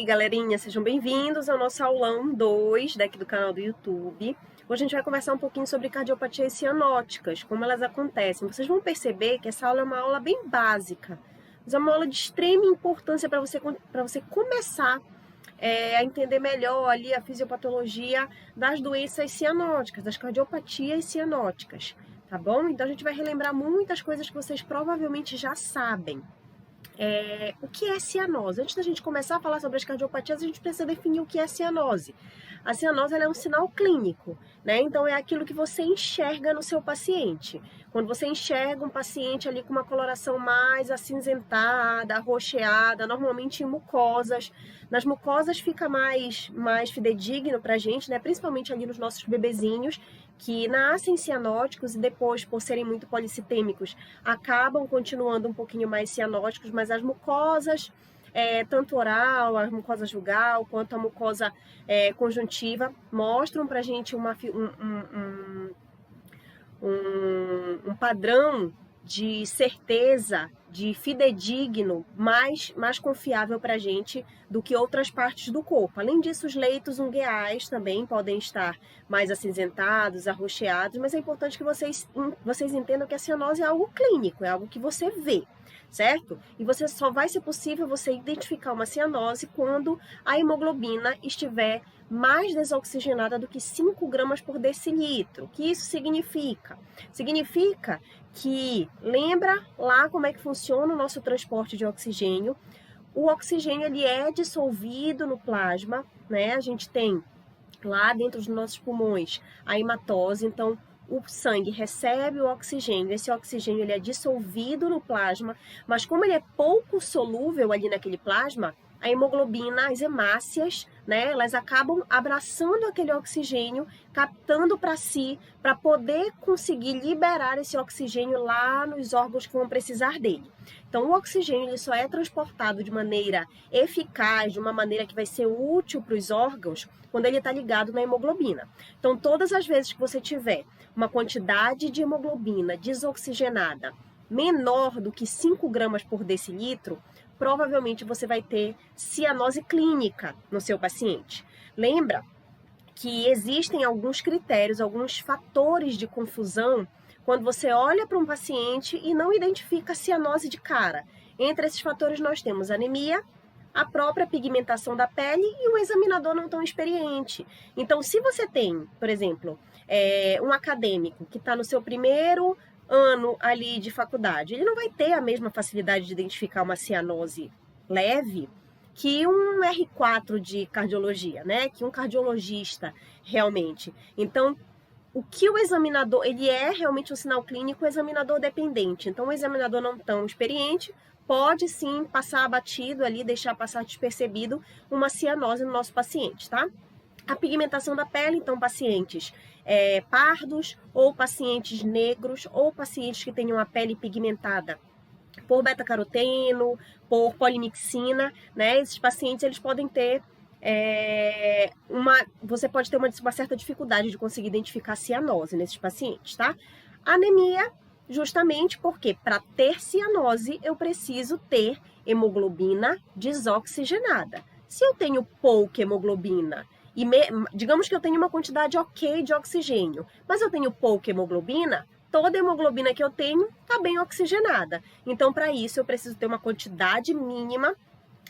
aí, galerinha, sejam bem-vindos ao nosso aulão 2 daqui do canal do YouTube. Hoje a gente vai conversar um pouquinho sobre cardiopatias cianóticas, como elas acontecem. Vocês vão perceber que essa aula é uma aula bem básica, mas é uma aula de extrema importância para você começar a entender melhor ali a fisiopatologia das doenças cianóticas, das cardiopatias cianóticas, tá bom? Então a gente vai relembrar muitas coisas que vocês provavelmente já sabem. O que é cianose? Antes da gente começar a falar sobre as cardiopatias, a gente precisa definir o que é cianose. A cianose ela é um sinal clínico, né? Então é aquilo que você enxerga no seu paciente. Quando você enxerga um paciente ali com uma coloração mais acinzentada, arroxeada, normalmente em mucosas. Nas mucosas fica mais fidedigno pra gente, né? Principalmente ali nos nossos bebezinhos, que nascem cianóticos e depois, por serem muito policitêmicos, acabam continuando um pouquinho mais cianóticos, mas as mucosas, tanto oral, a mucosa jugal, quanto a mucosa conjuntiva, mostram pra gente um padrão de certeza, de fidedigno, mais confiável para a gente do que outras partes do corpo. Além disso, os leitos ungueais também podem estar mais acinzentados, arroxeados, mas é importante que vocês entendam que a cianose é algo clínico, é algo que você vê, certo? E só vai ser possível você identificar uma cianose quando a hemoglobina estiver mais desoxigenada do que 5 gramas por decilitro. O que isso significa? Significa que, lembra lá como é que funciona o nosso transporte de oxigênio? O oxigênio ele é dissolvido no plasma, né? A gente tem lá dentro dos nossos pulmões a hematose, então o sangue recebe o oxigênio, esse oxigênio ele é dissolvido no plasma, mas como ele é pouco solúvel ali naquele plasma, a hemoglobina, as hemácias, né, elas acabam abraçando aquele oxigênio, captando para si, para poder conseguir liberar esse oxigênio lá nos órgãos que vão precisar dele. Então, o oxigênio ele só é transportado de maneira eficaz, de uma maneira que vai ser útil para os órgãos, quando ele está ligado na hemoglobina. Então, todas as vezes que você tiver uma quantidade de hemoglobina desoxigenada menor do que 5 gramas por decilitro, provavelmente você vai ter cianose clínica no seu paciente. Lembra que existem alguns critérios, alguns fatores de confusão quando você olha para um paciente e não identifica a cianose de cara. Entre esses fatores nós temos anemia, a própria pigmentação da pele e o examinador não tão experiente. Então, se você tem, por exemplo, um acadêmico que está no seu primeiro ano ali de faculdade, ele não vai ter a mesma facilidade de identificar uma cianose leve que um R4 de cardiologia, né? Que um cardiologista realmente. Então, o que o examinador, ele é realmente um sinal clínico examinador dependente. Então, o examinador não tão experiente pode sim passar abatido ali, deixar passar despercebido uma cianose no nosso paciente, tá? A pigmentação da pele, então, pacientes pardos, ou pacientes negros, ou pacientes que tenham a pele pigmentada por beta-caroteno, por polimixina, né? Esses pacientes, eles podem ter você pode ter uma certa dificuldade de conseguir identificar cianose nesses pacientes, tá? Anemia, justamente porque para ter cianose, eu preciso ter hemoglobina desoxigenada. Se eu tenho pouca hemoglobina, digamos que eu tenho uma quantidade ok de oxigênio, mas eu tenho pouca hemoglobina, toda a hemoglobina que eu tenho está bem oxigenada. Então, para isso, eu preciso ter uma quantidade mínima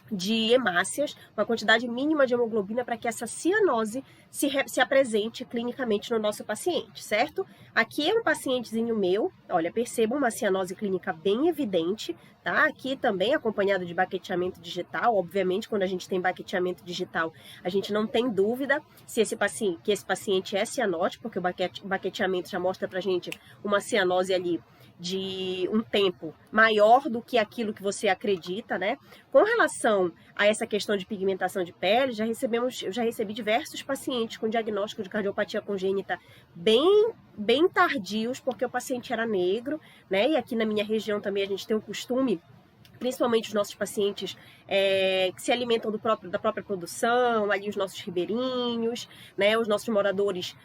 de hemácias, uma quantidade mínima de hemoglobina para que essa cianose se apresente clinicamente no nosso paciente, certo? Aqui é um pacientezinho meu, olha, percebam uma cianose clínica bem evidente, tá? Aqui também acompanhado de baqueteamento digital, obviamente quando a gente tem baqueteamento digital, a gente não tem dúvida se esse paciente é cianótico, porque o baqueteamento já mostra pra gente uma cianose ali de um tempo maior do que aquilo que você acredita, né? Com relação a essa questão de pigmentação de pele, eu já recebi diversos pacientes com diagnóstico de cardiopatia congênita bem tardios, porque o paciente era negro, né? E aqui na minha região também a gente tem o costume, principalmente os nossos pacientes que se alimentam da própria produção, ali os nossos ribeirinhos, né, os nossos moradores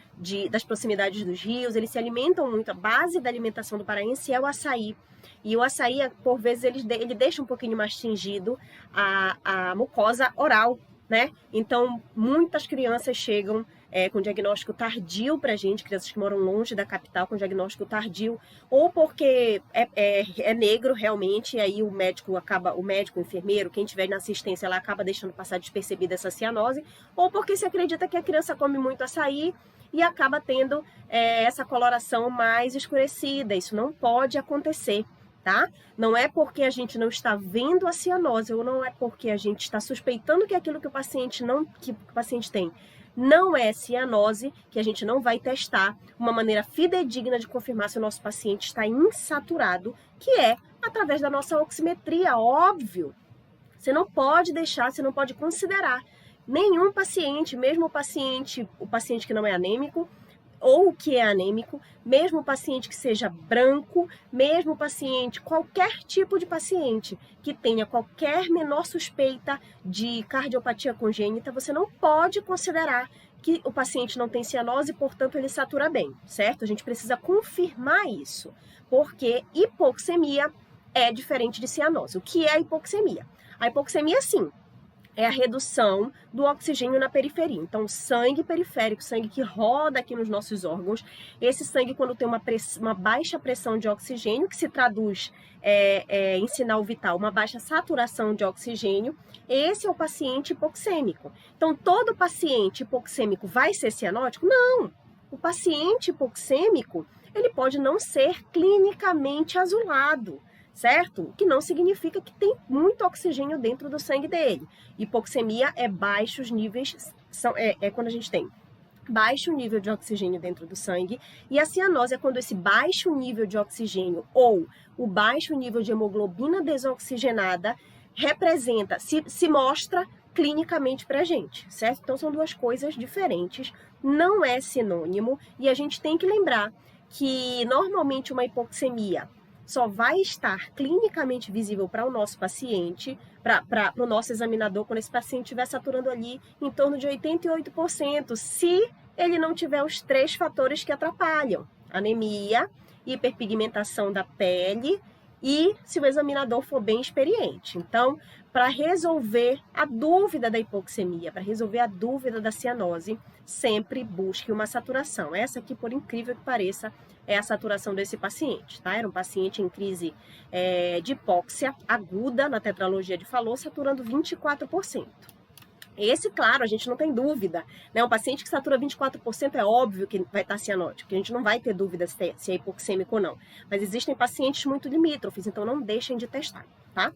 das proximidades dos rios, eles se alimentam muito, a base da alimentação do paraense é o açaí. E o açaí, por vezes, ele deixa um pouquinho mais tingido a mucosa oral né? Então, muitas crianças chegam com diagnóstico tardio pra gente, crianças que moram longe da capital com diagnóstico tardio, ou porque é negro realmente, e aí o médico, o enfermeiro, quem tiver na assistência, ela acaba deixando passar despercebida essa cianose, ou porque se acredita que a criança come muito açaí e acaba tendo essa coloração mais escurecida. Isso não pode acontecer. Tá? Não é porque a gente não está vendo a cianose, ou não é porque a gente está suspeitando que aquilo que o paciente tem não é cianose, que a gente não vai testar uma maneira fidedigna de confirmar se o nosso paciente está insaturado, que é através da nossa oximetria, óbvio. Você não pode deixar, você não pode considerar nenhum paciente, mesmo o paciente que não é anêmico, ou que é anêmico, mesmo o paciente que seja branco, mesmo o paciente, qualquer tipo de paciente que tenha qualquer menor suspeita de cardiopatia congênita, você não pode considerar que o paciente não tem cianose e, portanto, ele satura bem, certo? A gente precisa confirmar isso, porque hipoxemia é diferente de cianose. O que é a hipoxemia? A hipoxemia, sim, é a redução do oxigênio na periferia. Então, sangue periférico, sangue que roda aqui nos nossos órgãos, esse sangue, quando tem uma baixa pressão de oxigênio, que se traduz em sinal vital, uma baixa saturação de oxigênio, esse é o paciente hipoxêmico. Então, todo paciente hipoxêmico vai ser cianótico? Não! O paciente hipoxêmico, ele pode não ser clinicamente azulado, certo? O que não significa que tem muito oxigênio dentro do sangue dele. Hipoxemia é baixos níveis, quando a gente tem baixo nível de oxigênio dentro do sangue, e a cianose é quando esse baixo nível de oxigênio ou o baixo nível de hemoglobina desoxigenada se mostra clinicamente pra gente, certo? Então são duas coisas diferentes, não é sinônimo, e a gente tem que lembrar que normalmente uma hipoxemia só vai estar clinicamente visível para o nosso paciente, para o nosso examinador, quando esse paciente estiver saturando ali em torno de 88%, se ele não tiver os 3 fatores que atrapalham: anemia, hiperpigmentação da pele e se o examinador for bem experiente. Então, para resolver a dúvida da hipoxemia, para resolver a dúvida da cianose, sempre busque uma saturação. Essa aqui, por incrível que pareça, é a saturação desse paciente, tá? Era um paciente em crise de hipóxia aguda, na tetralogia de Fallot, saturando 24%. Esse, claro, a gente não tem dúvida, né? Um paciente que satura 24% é óbvio que vai estar cianótico, que a gente não vai ter dúvida se é hipoxêmico ou não. Mas existem pacientes muito limítrofes, então não deixem de testar, tá?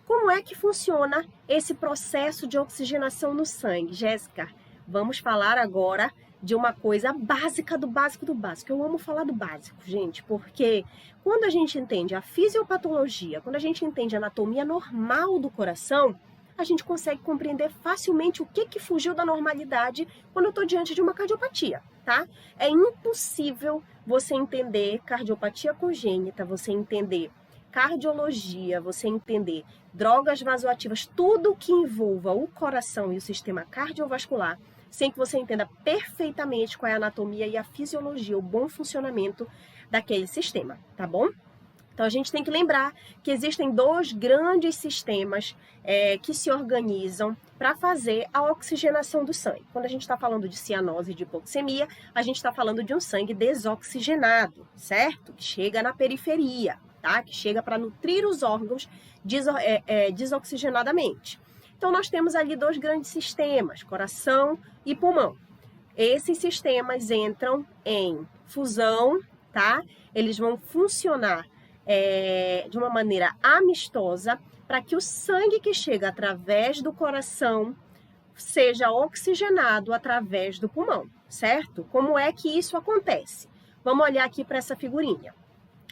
Como é que funciona esse processo de oxigenação no sangue? Jéssica, vamos falar agora de uma coisa básica do básico do básico. Eu amo falar do básico, gente, porque quando a gente entende a fisiopatologia, quando a gente entende a anatomia normal do coração, a gente consegue compreender facilmente o que fugiu da normalidade quando eu estou diante de uma cardiopatia, tá? É impossível você entender cardiopatia congênita, você entender cardiologia, você entender drogas vasoativas, tudo que envolva o coração e o sistema cardiovascular, sem que você entenda perfeitamente qual é a anatomia e a fisiologia, o bom funcionamento daquele sistema, tá bom? Então, a gente tem que lembrar que existem 2 grandes sistemas que se organizam para fazer a oxigenação do sangue. Quando a gente está falando de cianose e de hipoxemia, a gente está falando de um sangue desoxigenado, certo? Que chega na periferia, tá? Que chega para nutrir os órgãos desoxigenadamente. Então, nós temos ali 2 grandes sistemas, coração e pulmão. Esses sistemas entram em fusão, tá? Eles vão funcionar de uma maneira amistosa para que o sangue que chega através do coração seja oxigenado através do pulmão, certo? Como é que isso acontece? Vamos olhar aqui para essa figurinha.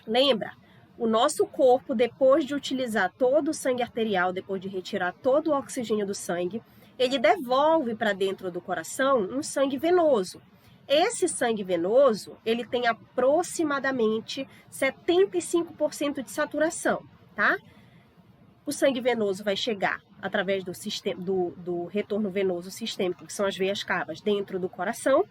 Lembra? O nosso corpo, depois de utilizar todo o sangue arterial, depois de retirar todo o oxigênio do sangue, ele devolve para dentro do coração um sangue venoso. Esse sangue venoso, ele tem aproximadamente 75% de saturação, tá? O sangue venoso vai chegar através do retorno venoso sistêmico, que são as veias cavas, dentro do coração.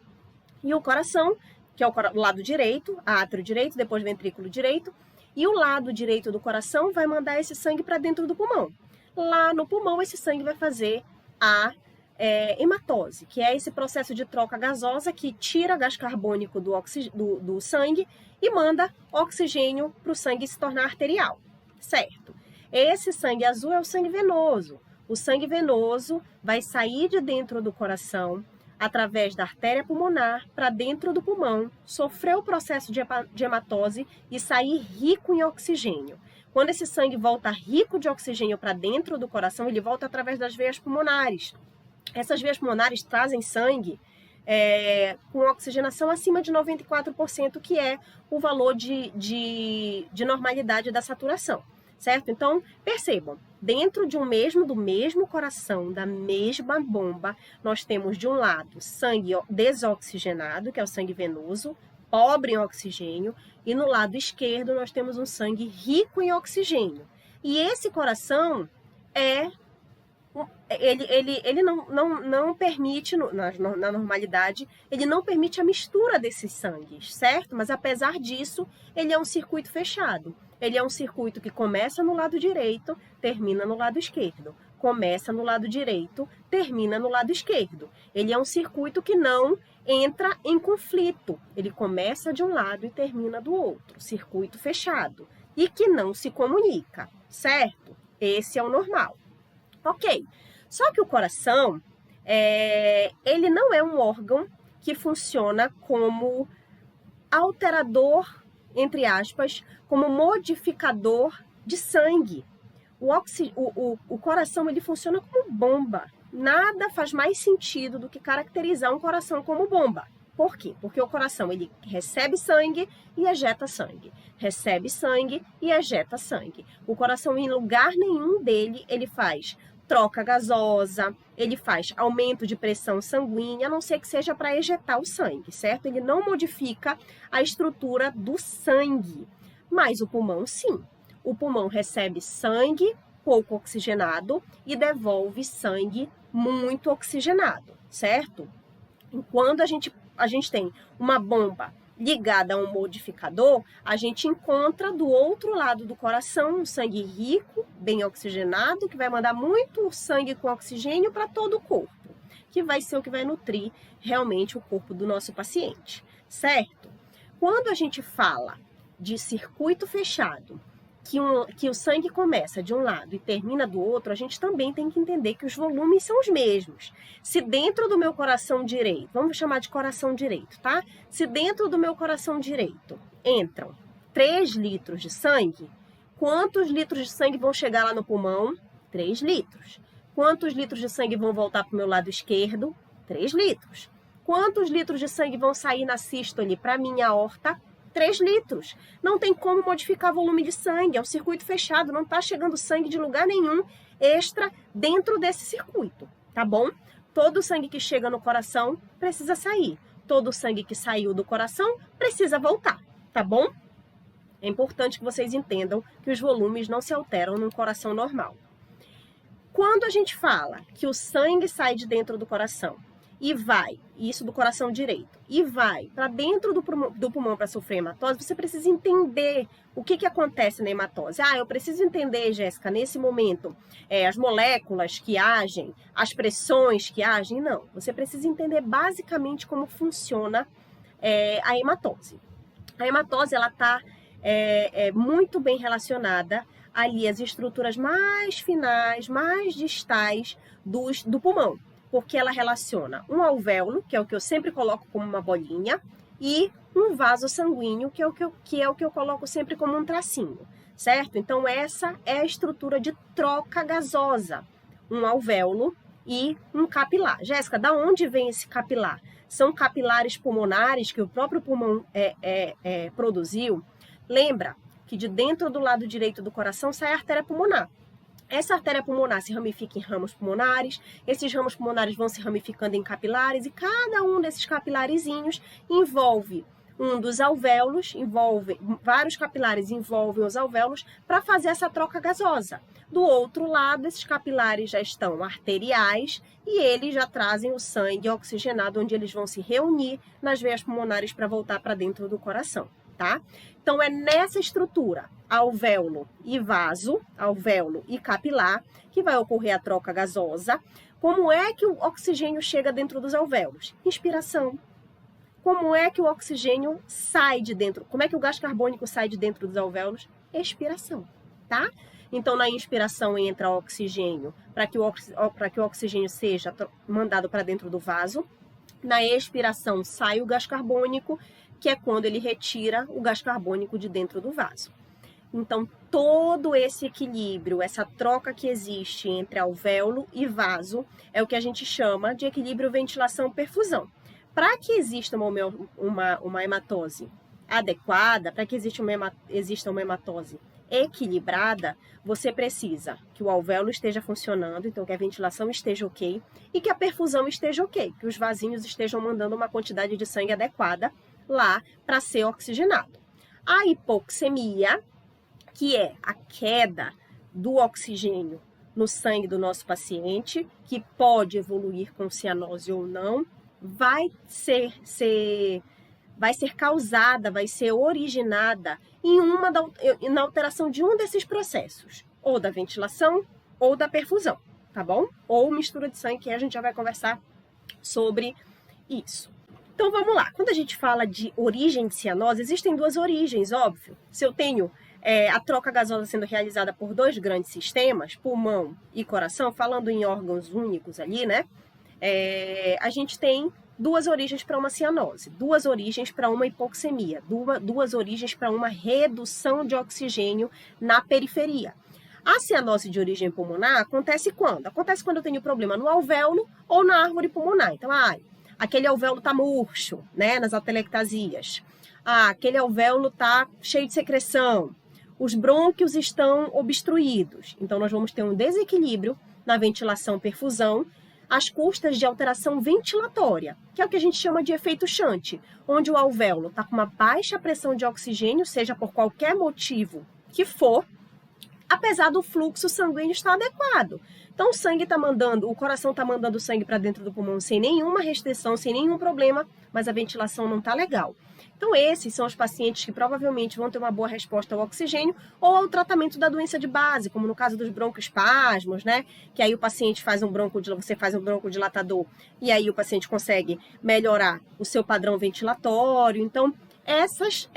E o coração, que é o lado direito, átrio direito, depois ventrículo direito, e o lado direito do coração vai mandar esse sangue para dentro do pulmão. Lá no pulmão, esse sangue vai fazer a hematose, que é esse processo de troca gasosa que tira gás carbônico do sangue e manda oxigênio para o sangue se tornar arterial, certo? Esse sangue azul é o sangue venoso. O sangue venoso vai sair de dentro do coração, através da artéria pulmonar, para dentro do pulmão, sofrer o processo de hematose e sair rico em oxigênio. Quando esse sangue volta rico de oxigênio para dentro do coração, ele volta através das veias pulmonares. Essas veias pulmonares trazem sangue com oxigenação acima de 94%, que é o valor de normalidade da saturação, certo? Então, percebam, dentro do mesmo coração, da mesma bomba, nós temos de um lado sangue desoxigenado, que é o sangue venoso, pobre em oxigênio, e no lado esquerdo nós temos um sangue rico em oxigênio. E esse coração ele não permite, na normalidade, ele não permite a mistura desses sangues, certo? Mas apesar disso, ele é um circuito fechado. Ele é um circuito que começa no lado direito, termina no lado esquerdo. Começa no lado direito, termina no lado esquerdo. Ele é um circuito que não entra em conflito. Ele começa de um lado e termina do outro. Circuito fechado. E que não se comunica, certo? Esse é o normal. Ok. Só que o coração, ele não é um órgão que funciona como alterador, entre aspas, como modificador de sangue. O coração, ele funciona como bomba. Nada faz mais sentido do que caracterizar um coração como bomba. Por quê? Porque o coração, ele recebe sangue e ejeta sangue. Recebe sangue e ejeta sangue. O coração, em lugar nenhum dele, ele faz troca gasosa, ele faz aumento de pressão sanguínea, a não ser que seja para ejetar o sangue, certo? Ele não modifica a estrutura do sangue. Mas o pulmão, sim. O pulmão recebe sangue pouco oxigenado e devolve sangue muito oxigenado, certo? Enquanto a gente tem uma bomba ligada a um modificador, a gente encontra do outro lado do coração um sangue rico, bem oxigenado, que vai mandar muito sangue com oxigênio para todo o corpo, que vai ser o que vai nutrir realmente o corpo do nosso paciente, certo? Quando a gente fala de circuito fechado, que o sangue começa de um lado e termina do outro, a gente também tem que entender que os volumes são os mesmos. Se dentro do meu coração direito, vamos chamar de coração direito, tá? Se dentro do meu coração direito entram 3 litros de sangue, quantos litros de sangue vão chegar lá no pulmão? 3 litros. Quantos litros de sangue vão voltar para o meu lado esquerdo? 3 litros. Quantos litros de sangue vão sair na sístole para a minha aorta? 3 litros. Não tem como modificar volume de sangue, é um circuito fechado, não está chegando sangue de lugar nenhum extra dentro desse circuito, tá bom? Todo o sangue que chega no coração precisa sair. Todo o sangue que saiu do coração precisa voltar, tá bom? É importante que vocês entendam que os volumes não se alteram num coração normal. Quando a gente fala que o sangue sai de dentro do coração e vai, isso do coração direito, e vai para dentro do pulmão para sofrer hematose, você precisa entender o que acontece na hematose. Eu preciso entender, Jéssica, nesse momento, as moléculas que agem, as pressões que agem. Não, você precisa entender basicamente como funciona a hematose. A hematose, ela está muito bem relacionada ali às estruturas mais finais, mais distais do pulmão, porque ela relaciona um alvéolo, que é o que eu sempre coloco como uma bolinha, e um vaso sanguíneo, que é o que eu coloco sempre como um tracinho, certo? Então, essa é a estrutura de troca gasosa, um alvéolo e um capilar. Jéssica, da onde vem esse capilar? São capilares pulmonares que o próprio pulmão produziu. Lembra que de dentro do lado direito do coração sai a artéria pulmonar. Essa artéria pulmonar se ramifica em ramos pulmonares, esses ramos pulmonares vão se ramificando em capilares e cada um desses capilarizinhos envolve um dos alvéolos, vários capilares envolvem os alvéolos para fazer essa troca gasosa. Do outro lado, esses capilares já estão arteriais e eles já trazem o sangue oxigenado, onde eles vão se reunir nas veias pulmonares para voltar para dentro do coração, tá? Então, é nessa estrutura, alvéolo e vaso, alvéolo e capilar, que vai ocorrer a troca gasosa. Como é que o oxigênio chega dentro dos alvéolos? Inspiração. Como é que o oxigênio sai de dentro? Como é que o gás carbônico sai de dentro dos alvéolos? Expiração, tá? Então, na inspiração entra oxigênio para que o oxigênio seja mandado para dentro do vaso. Na expiração sai o gás carbônico, que é quando ele retira o gás carbônico de dentro do vaso. Então, todo esse equilíbrio, essa troca que existe entre alvéolo e vaso, é o que a gente chama de equilíbrio ventilação-perfusão. Para que exista uma hematose adequada, para que exista uma hematose equilibrada, você precisa que o alvéolo esteja funcionando, então que a ventilação esteja ok, e que a perfusão esteja ok, que os vasinhos estejam mandando uma quantidade de sangue adequada lá para ser oxigenado. A hipoxemia, que é a queda do oxigênio no sangue do nosso paciente, que pode evoluir com cianose ou não, vai ser causada, vai ser originada na alteração de um desses processos, ou da ventilação ou da perfusão, tá bom? Ou mistura de sangue, que a gente já vai conversar sobre isso. Então vamos lá, quando a gente fala de origem de cianose, existem duas origens, óbvio. Se eu tenho a troca gasosa sendo realizada por dois grandes sistemas, pulmão e coração, falando em órgãos únicos ali, né? A gente tem duas origens para uma cianose, duas origens para uma hipoxemia, duas origens para uma redução de oxigênio na periferia. A cianose de origem pulmonar acontece quando? Acontece quando eu tenho problema no alvéolo ou na árvore pulmonar. Então, aquele alvéolo está murcho, né, nas atelectasias. Aquele alvéolo está cheio de secreção. Os brônquios estão obstruídos. Então, nós vamos ter um desequilíbrio na ventilação-perfusão, às custas de alteração ventilatória, que é o que a gente chama de efeito Shunt, onde o alvéolo está com uma baixa pressão de oxigênio, seja por qualquer motivo que for, apesar do fluxo sanguíneo estar adequado. Então, o coração está mandando sangue para dentro do pulmão sem nenhuma restrição, sem nenhum problema, mas a ventilação não está legal. Então, esses são os pacientes que provavelmente vão ter uma boa resposta ao oxigênio ou ao tratamento da doença de base, como no caso dos broncoespasmos, né? Que aí o paciente você faz um broncodilatador e aí o paciente consegue melhorar o seu padrão ventilatório. Então, essas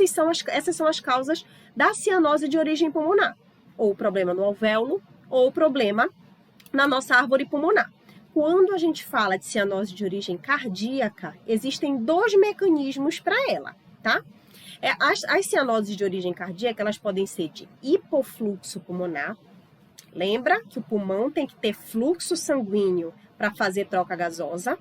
são as causas da cianose de origem pulmonar, ou o problema no alvéolo, ou o problema na nossa árvore pulmonar. Quando a gente fala de cianose de origem cardíaca, existem dois mecanismos para ela, tá? As cianoses de origem cardíaca, elas podem ser de hipofluxo pulmonar. Lembra que o pulmão tem que ter fluxo sanguíneo para fazer troca gasosa.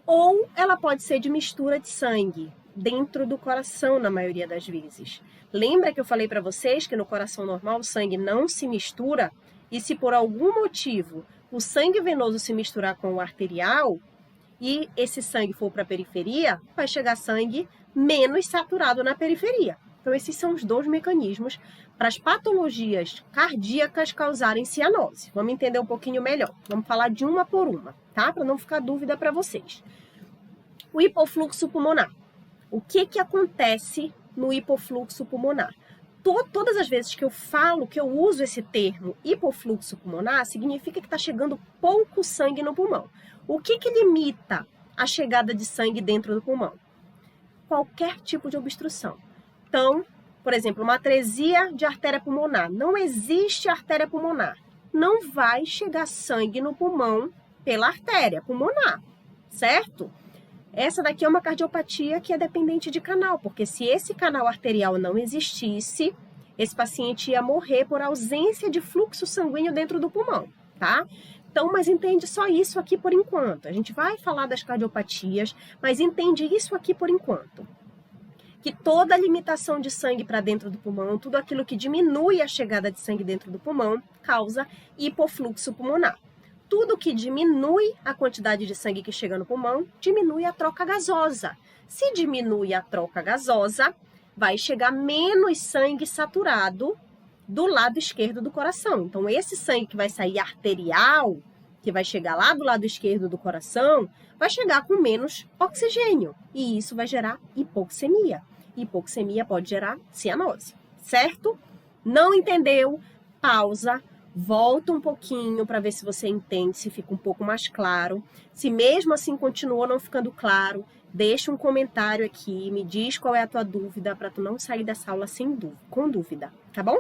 Ou ela pode ser de mistura de sangue dentro do coração, na maioria das vezes. Lembra que eu falei para vocês que no coração normal o sangue não se mistura? E se por algum motivo o sangue venoso se misturar com o arterial e esse sangue for para a periferia, vai chegar sangue menos saturado na periferia. Então, esses são os dois mecanismos para as patologias cardíacas causarem cianose. Vamos entender um pouquinho melhor. Vamos falar de uma por uma, tá? Para não ficar dúvida para vocês. O hipofluxo pulmonar. O que acontece no hipofluxo pulmonar? Todas as vezes que eu uso esse termo hipofluxo pulmonar, significa que está chegando pouco sangue no pulmão. O que limita a chegada de sangue dentro do pulmão? Qualquer tipo de obstrução. Então, por exemplo, uma atresia de artéria pulmonar. Não existe artéria pulmonar. Não vai chegar sangue no pulmão pela artéria pulmonar, certo? Essa daqui é uma cardiopatia que é dependente de canal, porque se esse canal arterial não existisse, esse paciente ia morrer por ausência de fluxo sanguíneo dentro do pulmão, tá? Então, mas entende só isso aqui por enquanto. A gente vai falar das cardiopatias, mas entende isso aqui por enquanto. Que toda limitação de sangue para dentro do pulmão, tudo aquilo que diminui a chegada de sangue dentro do pulmão, causa hipofluxo pulmonar. Tudo que diminui a quantidade de sangue que chega no pulmão, diminui a troca gasosa. Se diminui a troca gasosa, vai chegar menos sangue saturado do lado esquerdo do coração. Então, esse sangue que vai sair arterial, que vai chegar lá do lado esquerdo do coração, vai chegar com menos oxigênio. E isso vai gerar hipoxemia. Hipoxemia pode gerar cianose, certo? Não entendeu? Pausa. volta um pouquinho para ver se você entende, se fica um pouco mais claro. Se mesmo assim continuou não ficando claro, deixa um comentário aqui, me diz qual é a tua dúvida para tu não sair dessa aula com dúvida, tá bom?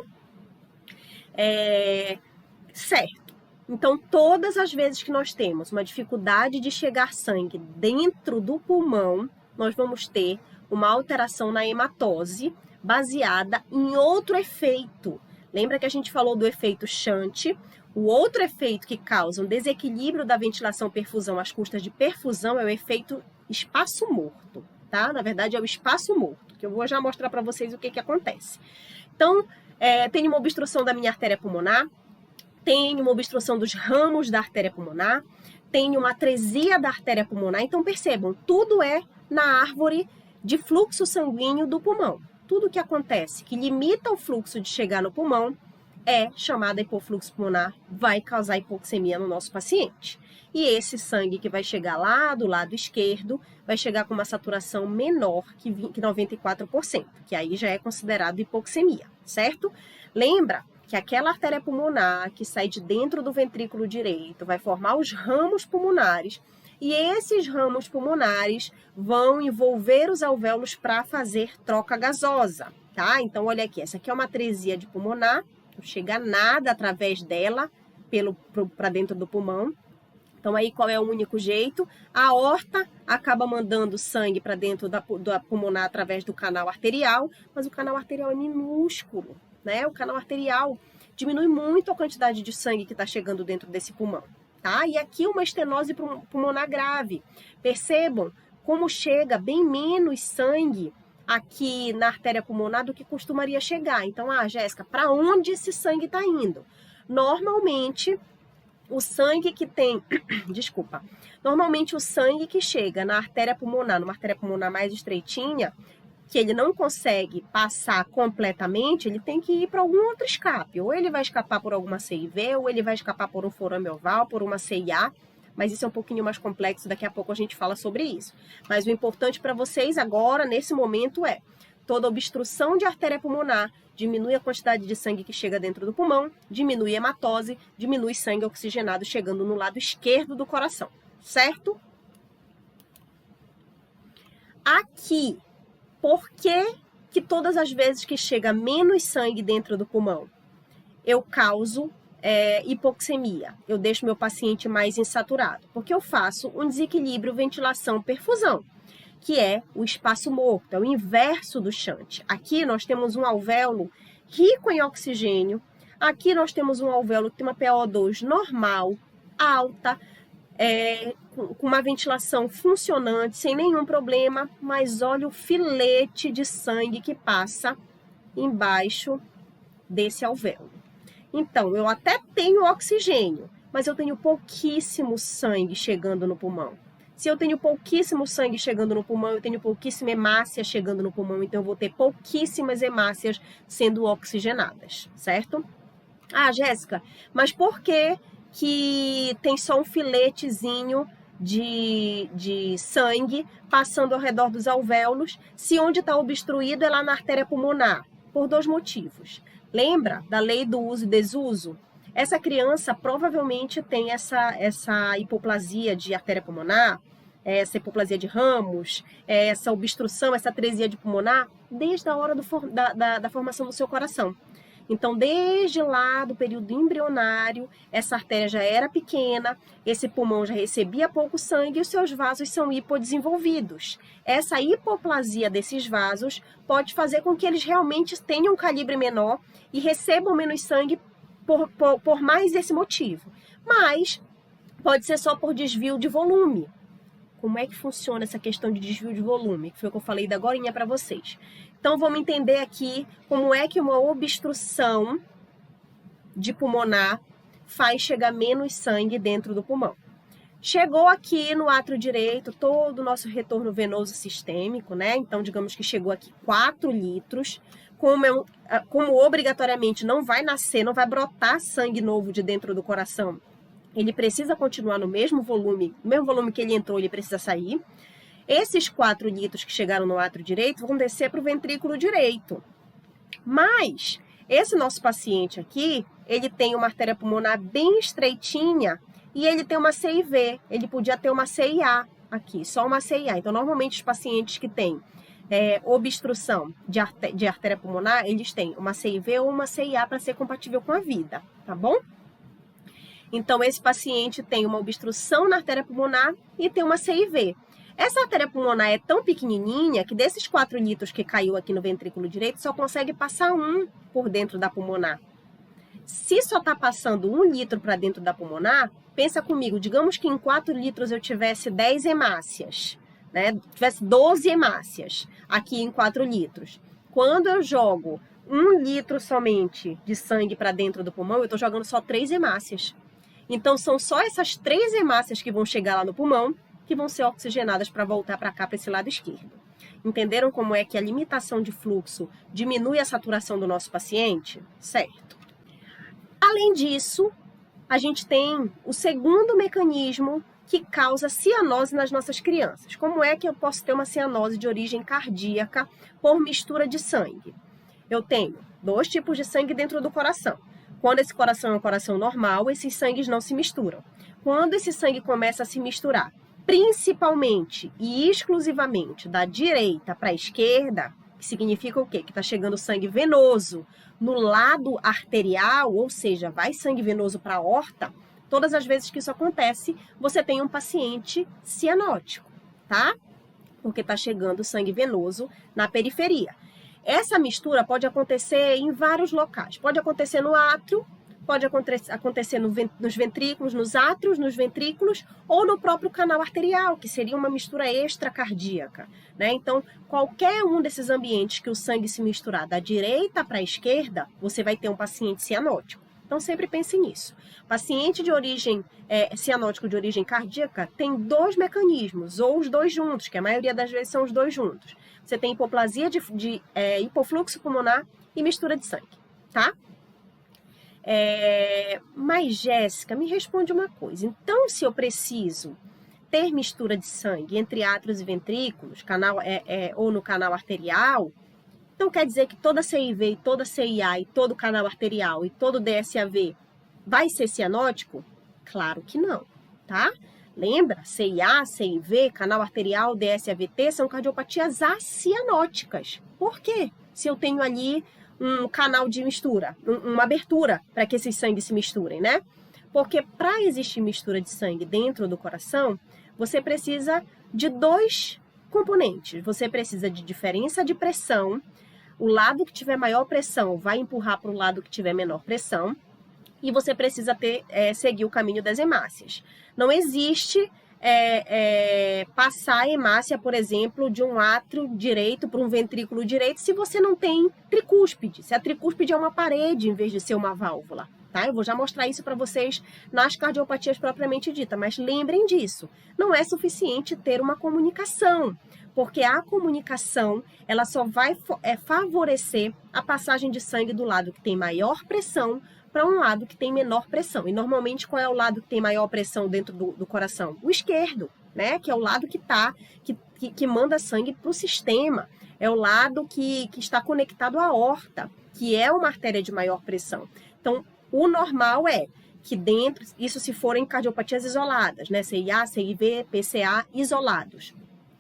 Certo. Então, todas as vezes que nós temos uma dificuldade de chegar sangue dentro do pulmão, nós vamos ter uma alteração na hematose baseada em outro efeito. Lembra que a gente falou do efeito shunt? O outro efeito que causa um desequilíbrio da ventilação-perfusão às custas de perfusão é o efeito espaço morto, tá? Na verdade, é o espaço morto, que eu vou já mostrar para vocês o que acontece. Então, tem uma obstrução da minha artéria pulmonar, tem uma obstrução dos ramos da artéria pulmonar, tem uma atresia da artéria pulmonar. Então, percebam, tudo é na árvore de fluxo sanguíneo do pulmão. Tudo que acontece que limita o fluxo de chegar no pulmão é chamada hipofluxo pulmonar, vai causar hipoxemia no nosso paciente. E esse sangue que vai chegar lá do lado esquerdo vai chegar com uma saturação menor que 94%, que aí já é considerado hipoxemia, certo? Lembra que aquela artéria pulmonar que sai de dentro do ventrículo direito vai formar os ramos pulmonares, e esses ramos pulmonares vão envolver os alvéolos para fazer troca gasosa, tá? Então, olha aqui, essa aqui é uma atresia de pulmonar, não chega nada através dela para dentro do pulmão. Então, aí qual é o único jeito? A aorta acaba mandando sangue para dentro da pulmonar através do canal arterial, mas o canal arterial é minúsculo, né? O canal arterial diminui muito a quantidade de sangue que está chegando dentro desse pulmão, tá? E aqui uma estenose pulmonar grave. Percebam como chega bem menos sangue aqui na artéria pulmonar do que costumaria chegar. Então, Jéssica, para onde esse sangue está indo? Normalmente, o sangue que tem, normalmente o sangue que chega na artéria pulmonar, numa artéria pulmonar mais estreitinha, que ele não consegue passar completamente, ele tem que ir para algum outro escape. Ou ele vai escapar por alguma CIV, ou ele vai escapar por um forame oval, por uma CIA, mas isso é um pouquinho mais complexo, daqui a pouco a gente fala sobre isso. Mas o importante para vocês agora, nesse momento, é toda obstrução de artéria pulmonar diminui a quantidade de sangue que chega dentro do pulmão, diminui a hematose, diminui sangue oxigenado chegando no lado esquerdo do coração, certo? Aqui, por que todas as vezes que chega menos sangue dentro do pulmão, eu causo hipoxemia? Eu deixo meu paciente mais insaturado, porque eu faço um desequilíbrio ventilação-perfusão, que é o espaço morto, é o inverso do shunt. Aqui nós temos um alvéolo rico em oxigênio, aqui nós temos um alvéolo que tem uma PO2 normal, alta, com uma ventilação funcionante, sem nenhum problema, mas olha o filete de sangue que passa embaixo desse alvéolo. Então, eu até tenho oxigênio, mas eu tenho pouquíssimo sangue chegando no pulmão. Se eu tenho pouquíssimo sangue chegando no pulmão, eu tenho pouquíssima hemácia chegando no pulmão, então eu vou ter pouquíssimas hemácias sendo oxigenadas, certo? Jéssica, mas por que tem só um filetezinho de sangue passando ao redor dos alvéolos, se onde está obstruído é lá na artéria pulmonar? Por dois motivos. Lembra da lei do uso e desuso? Essa criança provavelmente tem essa hipoplasia de artéria pulmonar, essa hipoplasia de ramos, essa obstrução, essa atresia de pulmonar, desde a hora da formação do seu coração. Então, desde lá do período embrionário, essa artéria já era pequena, esse pulmão já recebia pouco sangue e os seus vasos são hipodesenvolvidos. Essa hipoplasia desses vasos pode fazer com que eles realmente tenham um calibre menor e recebam menos sangue por mais esse motivo. Mas pode ser só por desvio de volume. Como é que funciona essa questão de desvio de volume? Que foi o que eu falei da agorinha para vocês. Então, vamos entender aqui como é que uma obstrução de pulmonar faz chegar menos sangue dentro do pulmão. Chegou aqui no átrio direito todo o nosso retorno venoso sistêmico, né? Então, digamos que chegou aqui 4 litros. Como obrigatoriamente não vai nascer, não vai brotar sangue novo de dentro do coração, ele precisa continuar no mesmo volume que ele entrou, ele precisa sair. Esses 4 litros que chegaram no átrio direito vão descer para o ventrículo direito. Mas Esse nosso paciente aqui, ele tem uma artéria pulmonar bem estreitinha e ele tem uma CIV, ele podia ter uma CIA aqui, só uma CIA. Então, normalmente, os pacientes que têm obstrução de artéria pulmonar, eles têm uma CIV ou uma CIA para ser compatível com a vida, tá bom? Então, esse paciente tem uma obstrução na artéria pulmonar e tem uma CIV. Essa artéria pulmonar é tão pequenininha que desses 4 litros que caiu aqui no ventrículo direito, só consegue passar 1 por dentro da pulmonar. Se só está passando 1 litro para dentro da pulmonar, pensa comigo, digamos que em 4 litros eu tivesse 10 hemácias, né? Tivesse 12 hemácias aqui em 4 litros. Quando eu jogo 1 litro somente de sangue para dentro do pulmão, eu estou jogando só 3 hemácias. Então, são só essas 3 hemácias que vão chegar lá no pulmão que vão ser oxigenadas para voltar para cá, para esse lado esquerdo. Entenderam como é que a limitação de fluxo diminui a saturação do nosso paciente? Certo. Além disso, a gente tem o segundo mecanismo que causa cianose nas nossas crianças. Como é que eu posso ter uma cianose de origem cardíaca por mistura de sangue? Eu tenho 2 tipos de sangue dentro do coração. Quando esse coração é um coração normal, esses sangues não se misturam. Quando esse sangue começa a se misturar, principalmente e exclusivamente da direita para a esquerda, que significa o quê? Que está chegando sangue venoso no lado arterial, ou seja, vai sangue venoso para a aorta. Todas as vezes que isso acontece, você tem um paciente cianótico, tá? Porque está chegando sangue venoso na periferia. Essa mistura pode acontecer em vários locais. Pode acontecer no átrio, pode acontecer nos ventrículos, nos átrios, nos ventrículos, ou no próprio canal arterial, que seria uma mistura extracardíaca, né? Então, qualquer um desses ambientes que o sangue se misturar da direita para a esquerda, você vai ter um paciente cianótico. Então, sempre pense nisso. Paciente de origem cianótico de origem cardíaca tem 2 mecanismos, ou os 2 juntos, que a maioria das vezes são os 2 juntos. Você tem hipoplasia de hipofluxo pulmonar e mistura de sangue, tá? Mas, Jéssica, me responde uma coisa. Então, se eu preciso ter mistura de sangue entre átrios e ventrículos, ou no canal arterial, então quer dizer que toda CIV, e toda CIA, e todo canal arterial, e todo DSAV vai ser cianótico? Claro que não, tá? Lembra? CIA, CIV, canal arterial, DSAVT são cardiopatias acianóticas. Por quê? Se eu tenho ali um canal de mistura, uma abertura para que esses sangues se misturem, né? Porque para existir mistura de sangue dentro do coração, você precisa de 2 componentes. Você precisa de diferença de pressão. O lado que tiver maior pressão vai empurrar para o lado que tiver menor pressão. E você precisa seguir o caminho das hemácias. Não existe passar a hemácia, por exemplo, de um átrio direito para um ventrículo direito se você não tem tricúspide. Se a tricúspide é uma parede em vez de ser uma válvula. Tá? Eu vou já mostrar isso para vocês nas cardiopatias propriamente dita, mas lembrem disso. Não é suficiente ter uma comunicação, porque a comunicação ela só vai favorecer a passagem de sangue do lado que tem maior pressão para um lado que tem menor pressão. E normalmente qual é o lado que tem maior pressão dentro do coração? O esquerdo, né? Que é o lado que manda sangue para o sistema. É o lado que está conectado à aorta, que é uma artéria de maior pressão. Então, o normal é que dentro, isso se forem cardiopatias isoladas, né? CIA, CIV, PCA isolados.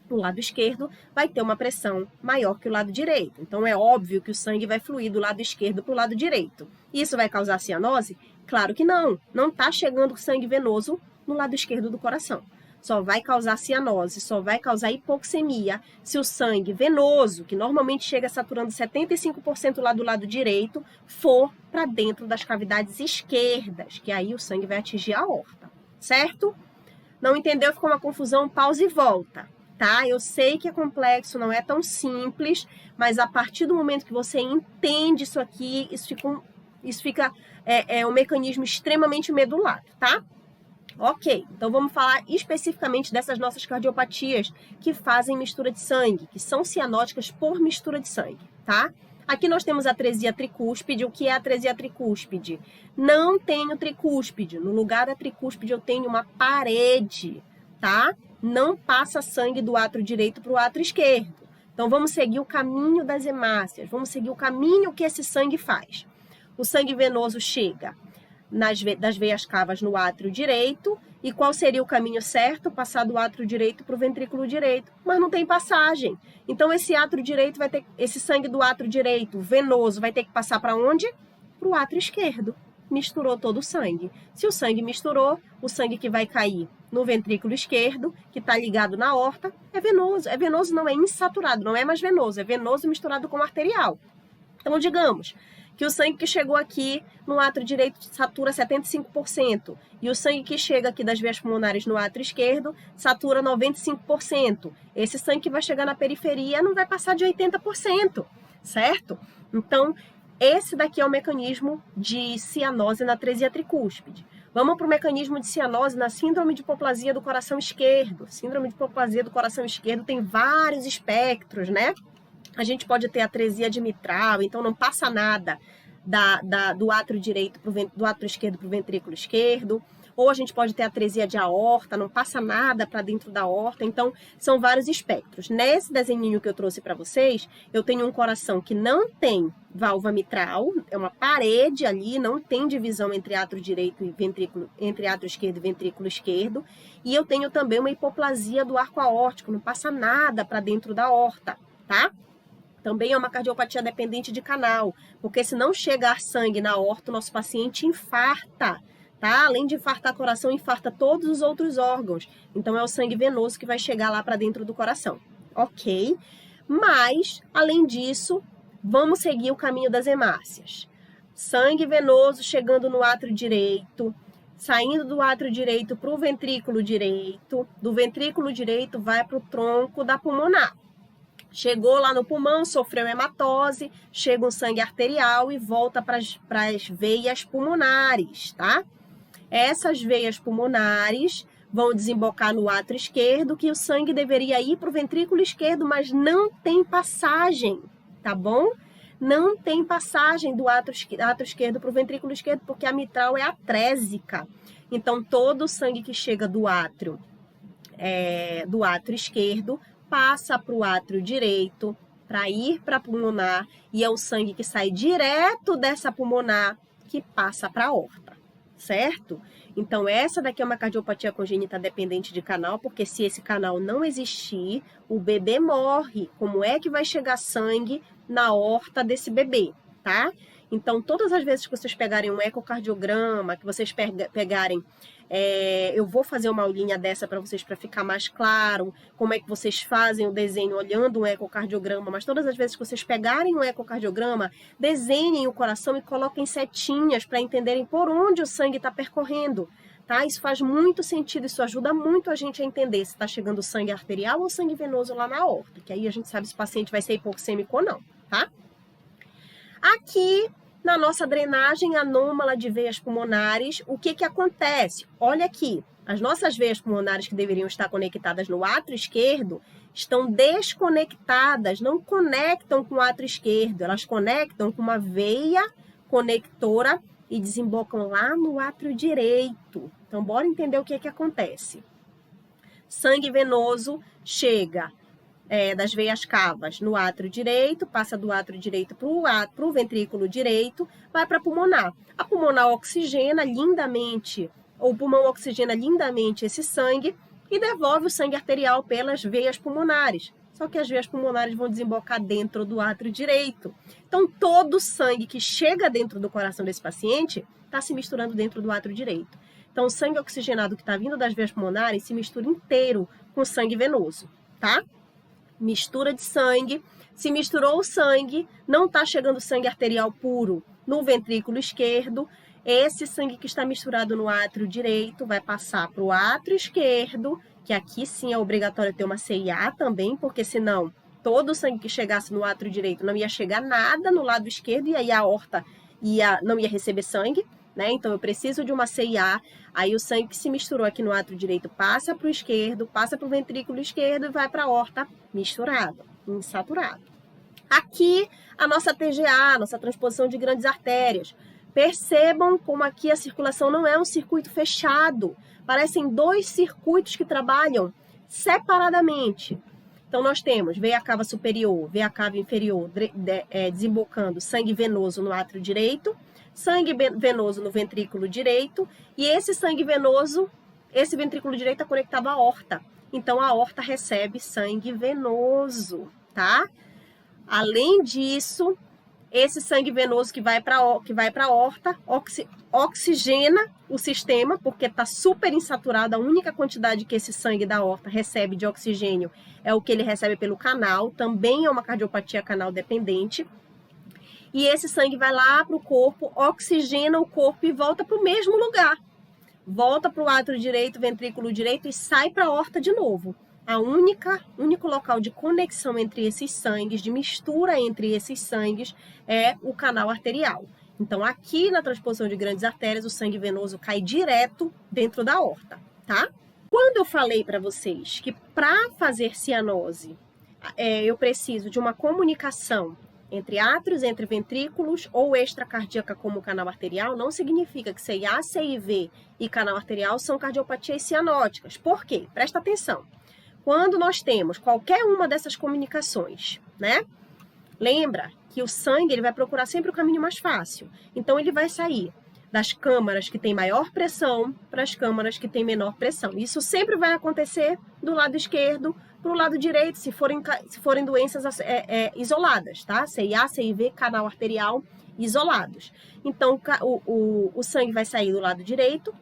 O lado esquerdo vai ter uma pressão maior que o lado direito. Então, é óbvio que o sangue vai fluir do lado esquerdo para o lado direito. Isso vai causar cianose? Claro que não. Não está chegando sangue venoso no lado esquerdo do coração. Só vai causar cianose, só vai causar hipoxemia se o sangue venoso, que normalmente chega saturando 75% lá do lado direito, for para dentro das cavidades esquerdas, que aí o sangue vai atingir a aorta, certo? Não entendeu? Ficou uma confusão? Pausa e volta. Tá? Eu sei que é complexo, não é tão simples, mas a partir do momento que você entende isso aqui, isso fica um mecanismo extremamente medular, tá? Ok, então vamos falar especificamente dessas nossas cardiopatias que fazem mistura de sangue, que são cianóticas por mistura de sangue, tá? Aqui nós temos a atresia tricúspide. O que é a atresia tricúspide? Não tenho tricúspide. No lugar da tricúspide eu tenho uma parede, tá? Não passa sangue do átrio direito para o átrio esquerdo. Então, vamos seguir o caminho das hemácias, vamos seguir o caminho que esse sangue faz. O sangue venoso chega das veias cavas no átrio direito. E qual seria o caminho certo? Passar do átrio direito para o ventrículo direito. Mas não tem passagem. Então, esse sangue do átrio direito, venoso, vai ter que passar para onde? Para o átrio esquerdo. Misturou todo o sangue. Se o sangue misturou, o sangue que vai cair no ventrículo esquerdo, que está ligado na aorta, é venoso. É venoso, não é insaturado, não é mais venoso, é venoso misturado com arterial. Então, digamos que o sangue que chegou aqui no átrio direito satura 75%, e o sangue que chega aqui das veias pulmonares no átrio esquerdo satura 95%. Esse sangue que vai chegar na periferia não vai passar de 80%, certo? Então, esse daqui é o mecanismo de cianose na atresia tricúspide. Vamos para o mecanismo de cianose na síndrome de hipoplasia do coração esquerdo. Síndrome de hipoplasia do coração esquerdo tem vários espectros, né? A gente pode ter atresia de mitral, então não passa nada do átrio do átrio esquerdo para o ventrículo esquerdo. Ou a gente pode ter atresia de aorta, não passa nada para dentro da aorta. Então, são vários espectros. Nesse desenhinho que eu trouxe para vocês, eu tenho um coração que não tem válvula mitral, é uma parede ali, não tem divisão entre átrio direito e ventrículo, entre átrio esquerdo e ventrículo esquerdo. E eu tenho também uma hipoplasia do arco aórtico, não passa nada para dentro da aorta, tá? Também é uma cardiopatia dependente de canal, porque se não chegar sangue na aorta, o nosso paciente infarta, tá? Além de infartar o coração, infarta todos os outros órgãos. Então, é o sangue venoso que vai chegar lá para dentro do coração, ok? Mas, além disso, vamos seguir o caminho das hemácias. Sangue venoso chegando no átrio direito, saindo do átrio direito para o ventrículo direito, do ventrículo direito vai para o tronco da pulmonar. Chegou lá no pulmão, sofreu hematose, chega um sangue arterial e volta para as veias pulmonares, tá? Essas veias pulmonares vão desembocar no átrio esquerdo, que o sangue deveria ir para o ventrículo esquerdo, mas não tem passagem, tá bom? Não tem passagem do átrio esquerdo para o ventrículo esquerdo, porque a mitral é atrésica. Então, todo o sangue que chega do átrio esquerdo passa para o átrio direito, para ir para a pulmonar, e é o sangue que sai direto dessa pulmonar que passa para a aorta, certo? Então, essa daqui é uma cardiopatia congênita dependente de canal, porque se esse canal não existir, o bebê morre. Como é que vai chegar sangue na aorta desse bebê, tá? Então, todas as vezes que vocês pegarem um ecocardiograma, que vocês pegarem... eu vou fazer uma aulinha dessa para vocês, para ficar mais claro como é que vocês fazem o desenho olhando um ecocardiograma, mas todas as vezes que vocês pegarem um ecocardiograma, desenhem o coração e coloquem setinhas para entenderem por onde o sangue está percorrendo, tá? Isso faz muito sentido, isso ajuda muito a gente a entender se está chegando sangue arterial ou sangue venoso lá na aorta, que aí a gente sabe se o paciente vai ser hipoxêmico ou não, tá? Aqui, na nossa drenagem anômala de veias pulmonares, o que que acontece? Olha aqui, as nossas veias pulmonares que deveriam estar conectadas no átrio esquerdo estão desconectadas, não conectam com o átrio esquerdo, elas conectam com uma veia conectora e desembocam lá no átrio direito. Então, bora entender o que que acontece. Sangue venoso chega das veias cavas no átrio direito, passa do átrio direito para o ventrículo direito, vai para a pulmonar. A pulmonar oxigena lindamente, ou o pulmão oxigena lindamente esse sangue e devolve o sangue arterial pelas veias pulmonares. Só que as veias pulmonares vão desembocar dentro do átrio direito. Então, todo o sangue que chega dentro do coração desse paciente está se misturando dentro do átrio direito. Então, o sangue oxigenado que está vindo das veias pulmonares se mistura inteiro com o sangue venoso, tá? Mistura de sangue, se misturou o sangue, não está chegando sangue arterial puro no ventrículo esquerdo, esse sangue que está misturado no átrio direito vai passar para o átrio esquerdo, que aqui sim é obrigatório ter uma CIA também, porque senão todo o sangue que chegasse no átrio direito não ia chegar nada no lado esquerdo e aí a aorta não ia receber sangue, né? Então eu preciso de uma CIA, aí o sangue que se misturou aqui no átrio direito passa para o esquerdo, passa para o ventrículo esquerdo e vai para a aorta misturado, insaturado. Aqui a nossa TGA, nossa transposição de grandes artérias. Percebam como aqui a circulação não é um circuito fechado, parecem dois circuitos que trabalham separadamente. Então, nós temos veia cava superior, veia cava inferior, desembocando sangue venoso no átrio direito, sangue venoso no ventrículo direito, e esse sangue venoso, esse ventrículo direito é conectado à aorta. Então, a aorta recebe sangue venoso, tá? Além disso, esse sangue venoso que vai para a aorta oxigena o sistema, porque está super insaturado. A única quantidade que esse sangue da aorta recebe de oxigênio é o que ele recebe pelo canal. Também é uma cardiopatia canal dependente. E esse sangue vai lá para o corpo, oxigena o corpo e volta para o mesmo lugar. Volta para o átrio direito, ventrículo direito e sai para a aorta de novo. Único local de conexão entre esses sangues, de mistura entre esses sangues, é o canal arterial. Então, aqui na transposição de grandes artérias, o sangue venoso cai direto dentro da aorta, tá? Quando eu falei para vocês que para fazer cianose, eu preciso de uma comunicação entre átrios, entre ventrículos ou extracardíaca como o canal arterial, não significa que CIA, CIV e canal arterial são cardiopatias cianóticas. Por quê? Presta atenção. Quando nós temos qualquer uma dessas comunicações, né? Lembra que o sangue ele vai procurar sempre o caminho mais fácil. Então, ele vai sair das câmaras que têm maior pressão para as câmaras que têm menor pressão. Isso sempre vai acontecer do lado esquerdo para o lado direito, se forem doenças isoladas, tá? CIA, CIV, canal arterial isolados. Então, o sangue vai sair do lado direito,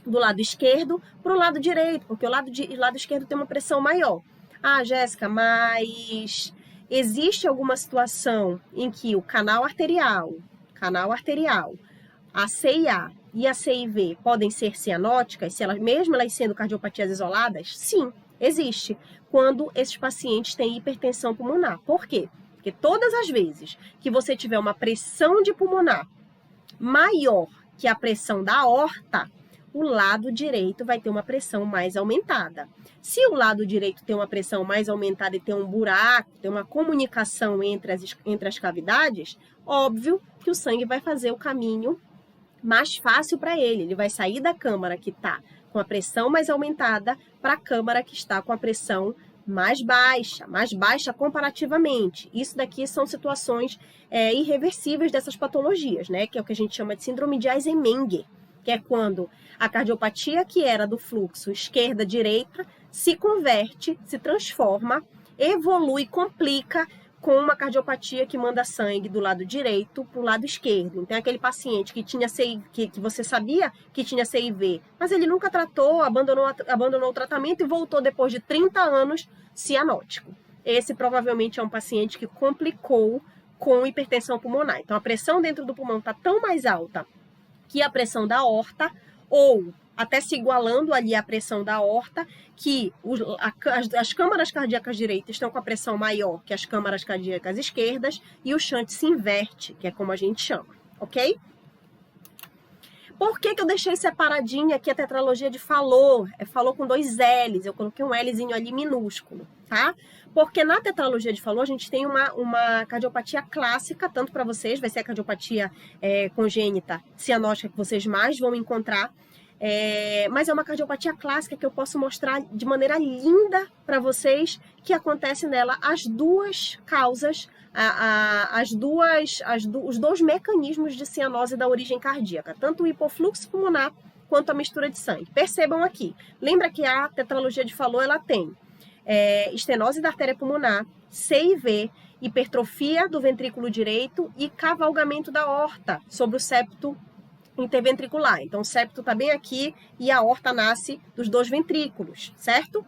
do lado esquerdo para o lado direito, porque o lado esquerdo tem uma pressão maior. Ah, Jéssica, mas existe alguma situação em que o canal arterial, a CIA e a CIV podem ser cianóticas, mesmo elas sendo cardiopatias isoladas? Sim, existe. Quando esses pacientes têm hipertensão pulmonar. Por quê? Porque todas as vezes que você tiver uma pressão de pulmonar maior que a pressão da aorta, o lado direito vai ter uma pressão mais aumentada. Se o lado direito tem uma pressão mais aumentada e tem um buraco, tem uma comunicação entre as cavidades, óbvio que o sangue vai fazer o caminho mais fácil para ele. Ele vai sair da câmara que está com a pressão mais aumentada para a câmara que está com a pressão mais baixa comparativamente. Isso daqui são situações irreversíveis dessas patologias, né? Que é o que a gente chama de síndrome de Eisenmenger, que é quando a cardiopatia que era do fluxo esquerda-direita se converte, se transforma, evolui, complica com uma cardiopatia que manda sangue do lado direito para o lado esquerdo. Então, aquele paciente que tinha que você sabia que tinha CIV, mas ele nunca tratou, abandonou o tratamento e voltou depois de 30 anos cianótico. Esse provavelmente é um paciente que complicou com hipertensão pulmonar. Então, a pressão dentro do pulmão está tão mais alta que a pressão da aorta, ou até se igualando ali a pressão da aorta, que as câmaras cardíacas direitas estão com a pressão maior que as câmaras cardíacas esquerdas e o shunt se inverte, que é como a gente chama, ok? Por que eu deixei separadinha aqui a tetralogia de Fallot? Fallot com 2 L's, eu coloquei um Lzinho ali minúsculo, tá? Porque na tetralogia de Fallot a gente tem uma cardiopatia clássica, tanto para vocês, vai ser a cardiopatia congênita cianótica que vocês mais vão encontrar, mas é uma cardiopatia clássica que eu posso mostrar de maneira linda para vocês que acontece nela as duas causas, os dois mecanismos de cianose da origem cardíaca, tanto o hipofluxo pulmonar quanto a mistura de sangue. Percebam aqui, lembra que a tetralogia de Fallot ela tem estenose da artéria pulmonar, CIV, hipertrofia do ventrículo direito e cavalgamento da aorta sobre o septo interventricular. Então, o septo está bem aqui e a aorta nasce dos 2 ventrículos, certo?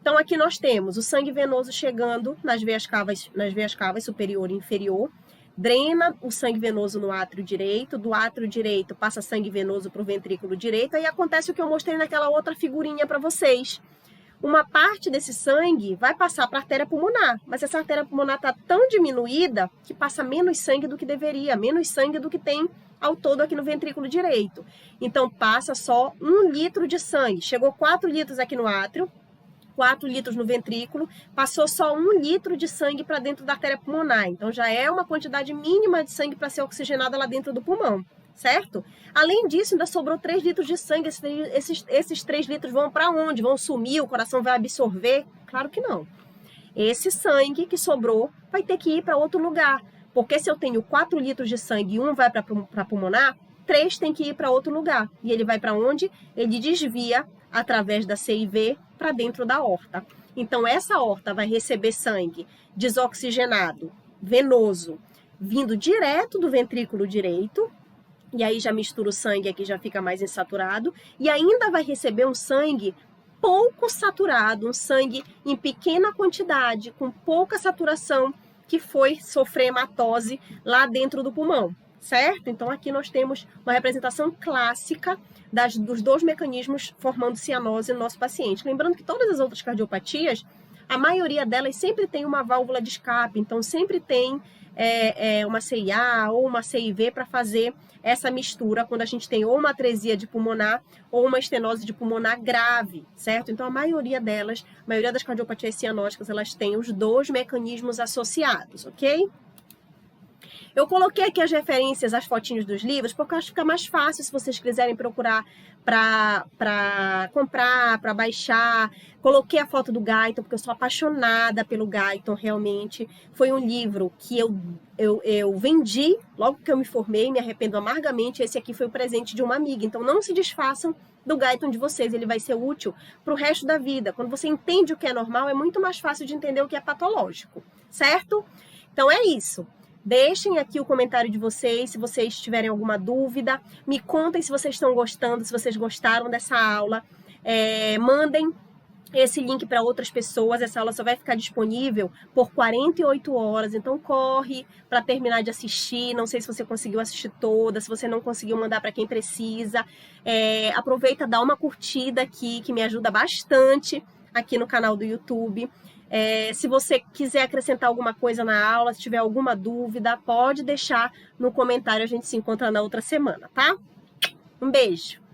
Então, aqui nós temos o sangue venoso chegando nas veias cavas superior e inferior, drena o sangue venoso no átrio direito, do átrio direito passa sangue venoso para o ventrículo direito, aí acontece o que eu mostrei naquela outra figurinha para vocês. Uma parte desse sangue vai passar para a artéria pulmonar, mas essa artéria pulmonar está tão diminuída que passa menos sangue do que deveria, menos sangue do que tem ao todo aqui no ventrículo direito. Então, passa só 1 litro de sangue. Chegou 4 litros aqui no átrio, 4 litros no ventrículo, passou só 1 litro de sangue para dentro da artéria pulmonar. Então, já é uma quantidade mínima de sangue para ser oxigenada lá dentro do pulmão, certo? Além disso, ainda sobrou 3 litros de sangue. Esses 3 litros vão para onde? Vão sumir? O coração vai absorver? Claro que não. esse sangue que sobrou vai ter que ir para outro lugar. Porque se eu tenho 4 litros de sangue e um vai para pulmonar, 3 tem que ir para outro lugar. E ele vai para onde? Ele desvia através da CIV para dentro da aorta. Então, essa aorta vai receber sangue desoxigenado, venoso, vindo direto do ventrículo direito, e aí já mistura o sangue aqui, já fica mais insaturado, e ainda vai receber um sangue pouco saturado, um sangue em pequena quantidade, com pouca saturação, que foi sofrer hematose lá dentro do pulmão, certo? Então aqui nós temos uma representação clássica dos 2 mecanismos formando cianose no nosso paciente. Lembrando que todas as outras cardiopatias, a maioria delas sempre tem uma válvula de escape, então sempre tem uma CIA ou uma CIV para fazer essa mistura quando a gente tem ou uma atresia de pulmonar ou uma estenose de pulmonar grave, certo? Então a maioria delas, a maioria das cardiopatias cianóticas, elas têm os 2 mecanismos associados, ok? Eu coloquei aqui as referências, as fotinhos dos livros, porque eu acho que fica mais fácil se vocês quiserem procurar para comprar, para baixar. Coloquei a foto do Guyton, porque eu sou apaixonada pelo Guyton, realmente. Foi um livro que eu vendi logo que eu me formei, me arrependo amargamente. Esse aqui foi o presente de uma amiga. Então não se desfaçam do Guyton de vocês, ele vai ser útil para o resto da vida. Quando você entende o que é normal, é muito mais fácil de entender o que é patológico, certo? Então é isso. Deixem aqui o comentário de vocês, se vocês tiverem alguma dúvida. Me contem se vocês estão gostando, se vocês gostaram dessa aula. Mandem esse link para outras pessoas. Essa aula só vai ficar disponível por 48 horas. Então corre para terminar de assistir. Não sei se você conseguiu assistir toda, se você não conseguiu, mandar para quem precisa. Aproveita, dá uma curtida aqui, que me ajuda bastante aqui no canal do YouTube. Se você quiser acrescentar alguma coisa na aula, se tiver alguma dúvida, pode deixar no comentário. A gente se encontra na outra semana, tá? Um beijo!